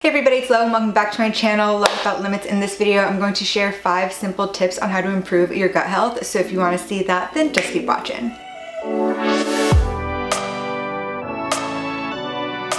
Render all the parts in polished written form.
Hey everybody, it's Lo and welcome back to my channel, Love Without Limits. In this video, I'm going to share 5 simple tips on how to improve your gut health. So if you want to see that, then just keep watching.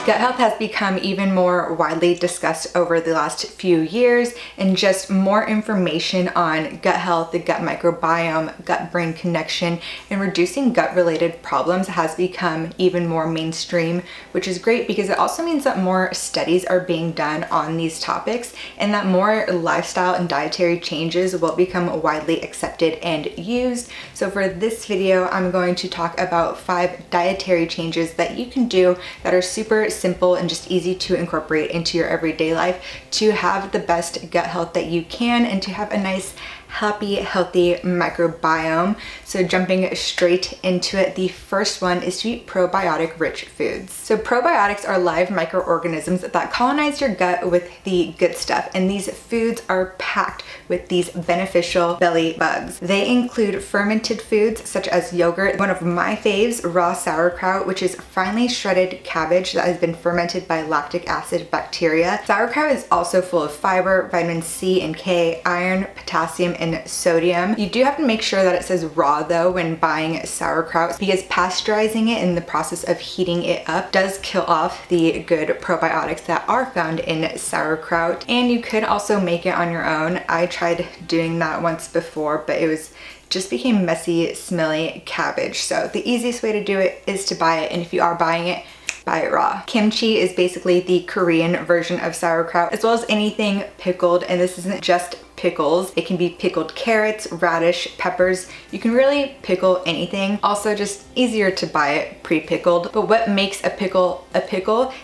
Gut health has become even more widely discussed over the last few years, and just more information on gut health, the gut microbiome, gut-brain connection, and reducing gut-related problems has become even more mainstream, which is great because it also means that more studies are being done on these topics and that more lifestyle and dietary changes will become widely accepted and used. So for this video, I'm going to talk about 5 dietary changes that you can do that are super simple and just easy to incorporate into your everyday life to have the best gut health that you can and to have a nice, happy, healthy microbiome. So jumping straight into it, the first one is to eat probiotic rich foods. So probiotics are live microorganisms that colonize your gut with the good stuff, and these foods are packed with these beneficial belly bugs. They include fermented foods such as yogurt, one of my faves, raw sauerkraut, which is finely shredded cabbage that has been fermented by lactic acid bacteria. Sauerkraut is also full of fiber, vitamin C and K, iron, potassium, and sodium. You do have to make sure that it says raw though when buying sauerkraut, because pasteurizing it in the process of heating it up does kill off the good probiotics that are found in sauerkraut. And you could also make it on your own. I tried doing that once before, but it just became messy, smelly cabbage. So the easiest way to do it is to buy it, and if you are buying it, buy it raw. Kimchi is basically the Korean version of sauerkraut, as well as anything pickled, and this isn't just pickles. It can be pickled carrots, radish, peppers. You can really pickle anything. Also just easier to buy it pre-pickled. But what makes a pickle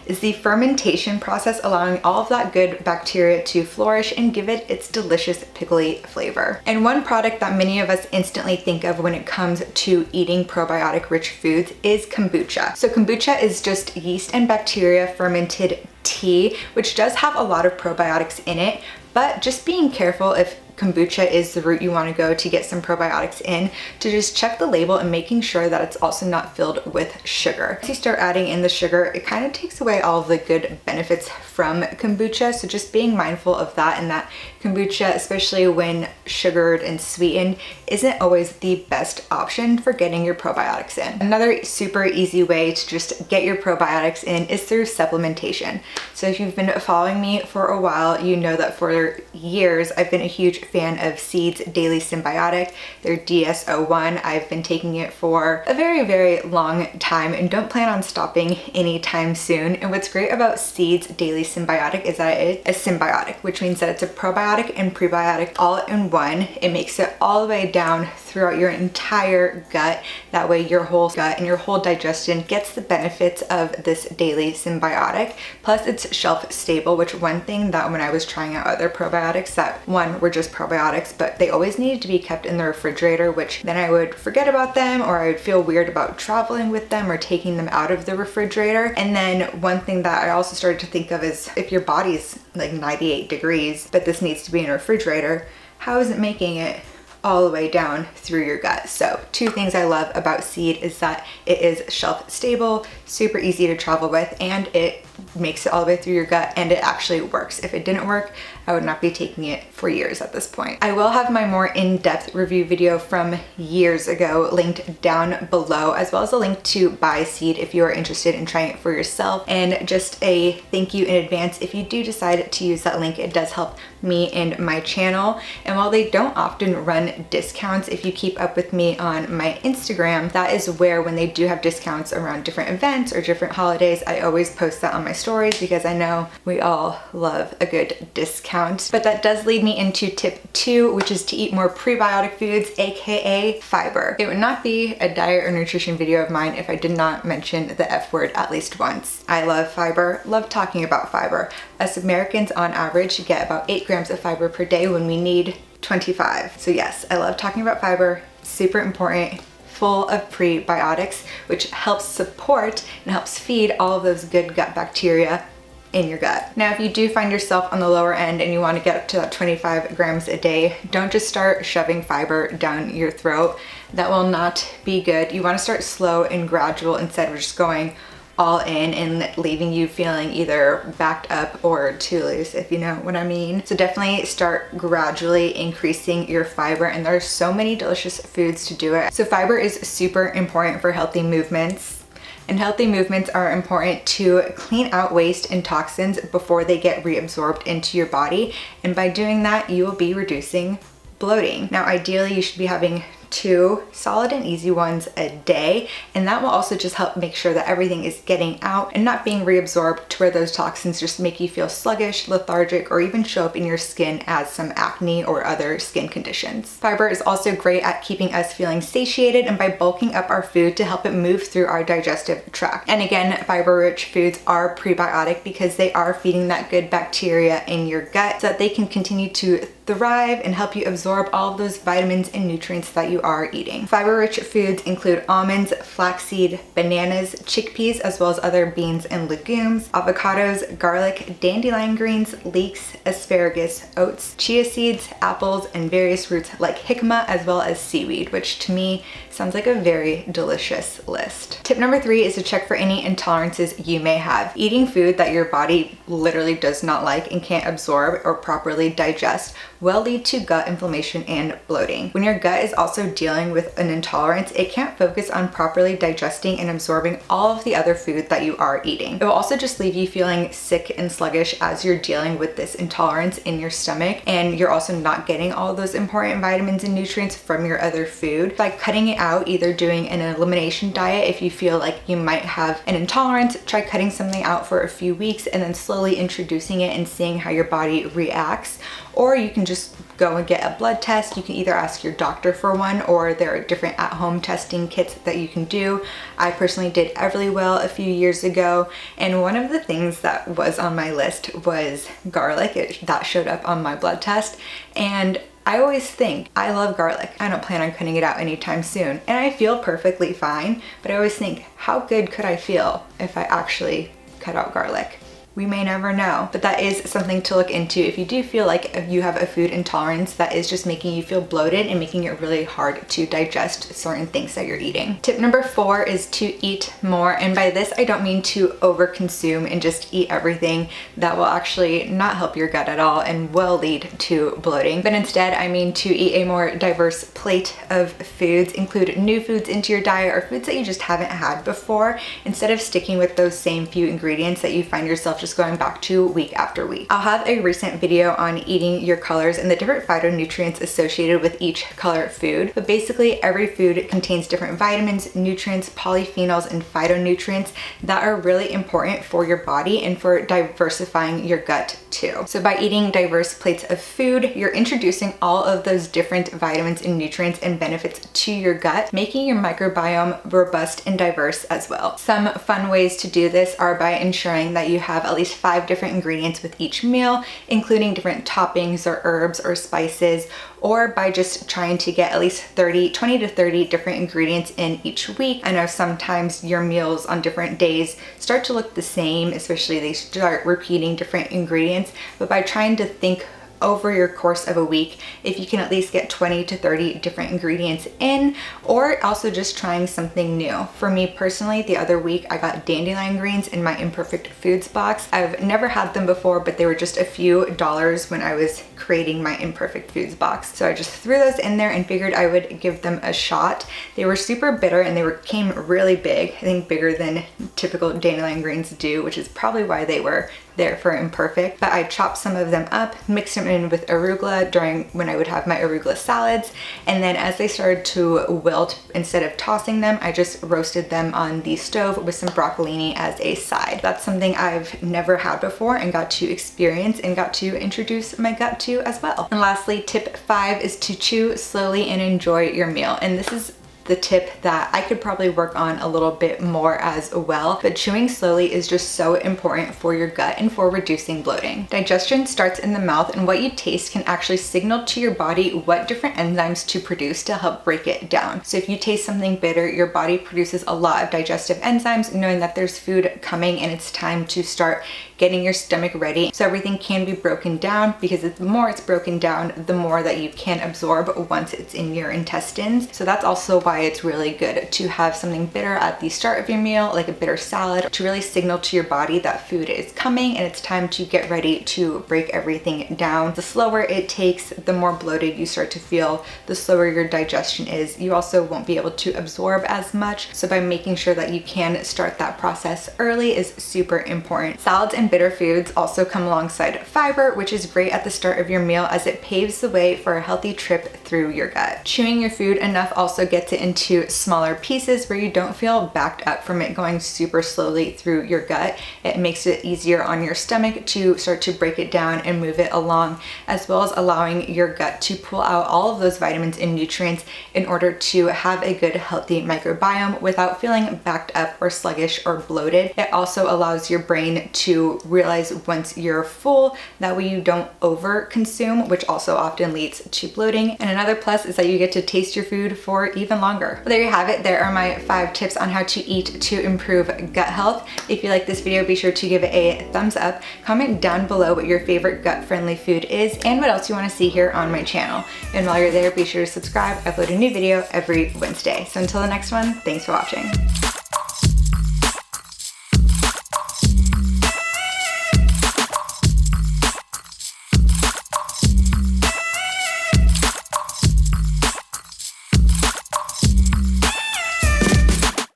is the fermentation process, allowing all of that good bacteria to flourish and give it its delicious pickly flavor. And one product that many of us instantly think of when it comes to eating probiotic rich foods is kombucha. So kombucha is just yeast and bacteria fermented tea, which does have a lot of probiotics in it, but just being careful if kombucha is the route you want to go to get some probiotics in, to just check the label and making sure that it's also not filled with sugar. Once you start adding in the sugar, it kind of takes away all of the good benefits from kombucha, so just being mindful of that, and that kombucha, especially when sugared and sweetened, isn't always the best option for getting your probiotics in. Another super easy way to just get your probiotics in is through supplementation. So if you've been following me for a while, you know that for years I've been a huge fan of Seed's Daily Symbiotic, their DS-01. I've been taking it for a very, very long time and don't plan on stopping anytime soon. And what's great about Seed's Daily Symbiotic is that it is a symbiotic, which means that it's a probiotic and prebiotic all in one. It makes it all the way down throughout your entire gut. That way your whole gut and your whole digestion gets the benefits of this daily symbiotic. Plus it's shelf stable, which one thing that when I was trying out other probiotics that one were just probiotics, but they always needed to be kept in the refrigerator, which then I would forget about them, or I would feel weird about traveling with them or taking them out of the refrigerator. And then one thing that I also started to think of is if your body's like 98 degrees, but this needs to be in a refrigerator, how is it making it all the way down through your gut? So 2 things I love about Seed is that it is shelf stable, super easy to travel with, and it makes it all the way through your gut, and it actually works. If it didn't work, I would not be taking it for years at this point. I will have my more in-depth review video from years ago linked down below, as well as a link to buy Seed if you are interested in trying it for yourself. And just a thank you in advance if you do decide to use that link. It does help me and my channel. And while they don't often run discounts, if you keep up with me on my Instagram, that is where when they do have discounts around different events or different holidays, I always post that on my stories because I know we all love a good discount. But that does lead me into tip 2, which is to eat more prebiotic foods, aka fiber. It would not be a diet or nutrition video of mine if I did not mention the F word at least once. I love fiber, love talking about fiber. Us Americans on average get about 8 grams of fiber per day when we need 25. So yes, I love talking about fiber, super important, full of prebiotics, which helps support and helps feed all of those good gut bacteria in your gut. Now, if you do find yourself on the lower end and you want to get up to that 25 grams a day, don't just start shoving fiber down your throat. That will not be good. You want to start slow and gradual instead of just going all in and leaving you feeling either backed up or too loose, if you know what I mean. So definitely start gradually increasing your fiber, and there's so many delicious foods to do it. So fiber is super important for healthy movements. And healthy movements are important to clean out waste and toxins before they get reabsorbed into your body. And by doing that, you will be reducing bloating. Now, ideally, you should be having 2 solid and easy ones a day, and that will also just help make sure that everything is getting out and not being reabsorbed to where those toxins just make you feel sluggish, lethargic, or even show up in your skin as some acne or other skin conditions. Fiber is also great at keeping us feeling satiated and by bulking up our food to help it move through our digestive tract. And again, fiber-rich foods are prebiotic because they are feeding that good bacteria in your gut so that they can continue to thrive and help you absorb all of those vitamins and nutrients that you are eating. Fiber-rich foods include almonds, flaxseed, bananas, chickpeas, as well as other beans and legumes, avocados, garlic, dandelion greens, leeks, asparagus, oats, chia seeds, apples, and various roots like jicama, as well as seaweed, which to me sounds like a very delicious list. Tip number 3 is to check for any intolerances you may have. Eating food that your body literally does not like and can't absorb or properly digest will lead to gut inflammation and bloating. When your gut is also dealing with an intolerance, it can't focus on properly digesting and absorbing all of the other food that you are eating. It will also just leave you feeling sick and sluggish as you're dealing with this intolerance in your stomach, and you're also not getting all of those important vitamins and nutrients from your other food. By cutting it out, either doing an elimination diet if you feel like you might have an intolerance, try cutting something out for a few weeks and then slowly introducing it and seeing how your body reacts. Or you can just go and get a blood test. You can either ask your doctor for one, or there are different at-home testing kits that you can do. I personally did Everlywell a few years ago, and one of the things that was on my list was garlic. That showed up on my blood test, and I always think, I love garlic. I don't plan on cutting it out anytime soon, and I feel perfectly fine, but I always think, how good could I feel if I actually cut out garlic? We may never know, but that is something to look into if you do feel like you have a food intolerance that is just making you feel bloated and making it really hard to digest certain things that you're eating. Tip number 4 is to eat more, and by this I don't mean to overconsume and just eat everything. That will actually not help your gut at all and will lead to bloating, but instead I mean to eat a more diverse plate of foods, include new foods into your diet or foods that you just haven't had before, instead of sticking with those same few ingredients that you find yourself just going back to week after week. I'll have a recent video on eating your colors and the different phytonutrients associated with each color food, but basically every food contains different vitamins, nutrients, polyphenols, and phytonutrients that are really important for your body and for diversifying your gut too. So by eating diverse plates of food, you're introducing all of those different vitamins and nutrients and benefits to your gut, making your microbiome robust and diverse as well. Some fun ways to do this are by ensuring that you have at least 5 different ingredients with each meal, including different toppings or herbs or spices, or by just trying to get at least 20 to 30 different ingredients in each week. I know sometimes your meals on different days start to look the same, especially they start repeating different ingredients, but by trying to think over your course of a week, if you can at least get 20 to 30 different ingredients in, or also just trying something new. For me personally, the other week I got dandelion greens in my Imperfect Foods box. I've never had them before, but they were just a few dollars when I was creating my Imperfect Foods box. So I just threw those in there and figured I would give them a shot. They were super bitter and they came really big, I think bigger than typical dandelion greens do, which is probably why they were there for Imperfect. But I chopped some of them up, mixed them in with arugula when I would have my arugula salads, and then as they started to wilt, instead of tossing them, I just roasted them on the stove with some broccolini as a side. That's something I've never had before and got to experience and got to introduce my gut to as well. And lastly, tip 5 is to chew slowly and enjoy your meal. And this is the tip that I could probably work on a little bit more as well, but chewing slowly is just so important for your gut and for reducing bloating. Digestion starts in the mouth, and what you taste can actually signal to your body what different enzymes to produce to help break it down. So if you taste something bitter, your body produces a lot of digestive enzymes, knowing that there's food coming and it's time to start getting your stomach ready. So everything can be broken down, because the more it's broken down, the more that you can absorb once it's in your intestines. So that's also why why it's really good to have something bitter at the start of your meal, like a bitter salad, to really signal to your body that food is coming and it's time to get ready to break everything down. The slower it takes, the more bloated you start to feel, the slower your digestion is. You also won't be able to absorb as much. So by making sure that you can start that process early is super important. Salads and bitter foods also come alongside fiber, which is great at the start of your meal as it paves the way for a healthy trip through your gut. Chewing your food enough also gets it into smaller pieces where you don't feel backed up from it going super slowly through your gut. It makes it easier on your stomach to start to break it down and move it along, as well as allowing your gut to pull out all of those vitamins and nutrients in order to have a good healthy microbiome without feeling backed up or sluggish or bloated. It also allows your brain to realize once you're full, that way you don't over consume, which also often leads to bloating. And another plus is that you get to taste your food for even longer. Well, there you have it. There are my 5 tips on how to eat to improve gut health. If you like this video, be sure to give it a thumbs up. Comment down below what your favorite gut-friendly food is and what else you want to see here on my channel. And while you're there, be sure to subscribe. I upload a new video every Wednesday. So until the next one, thanks for watching.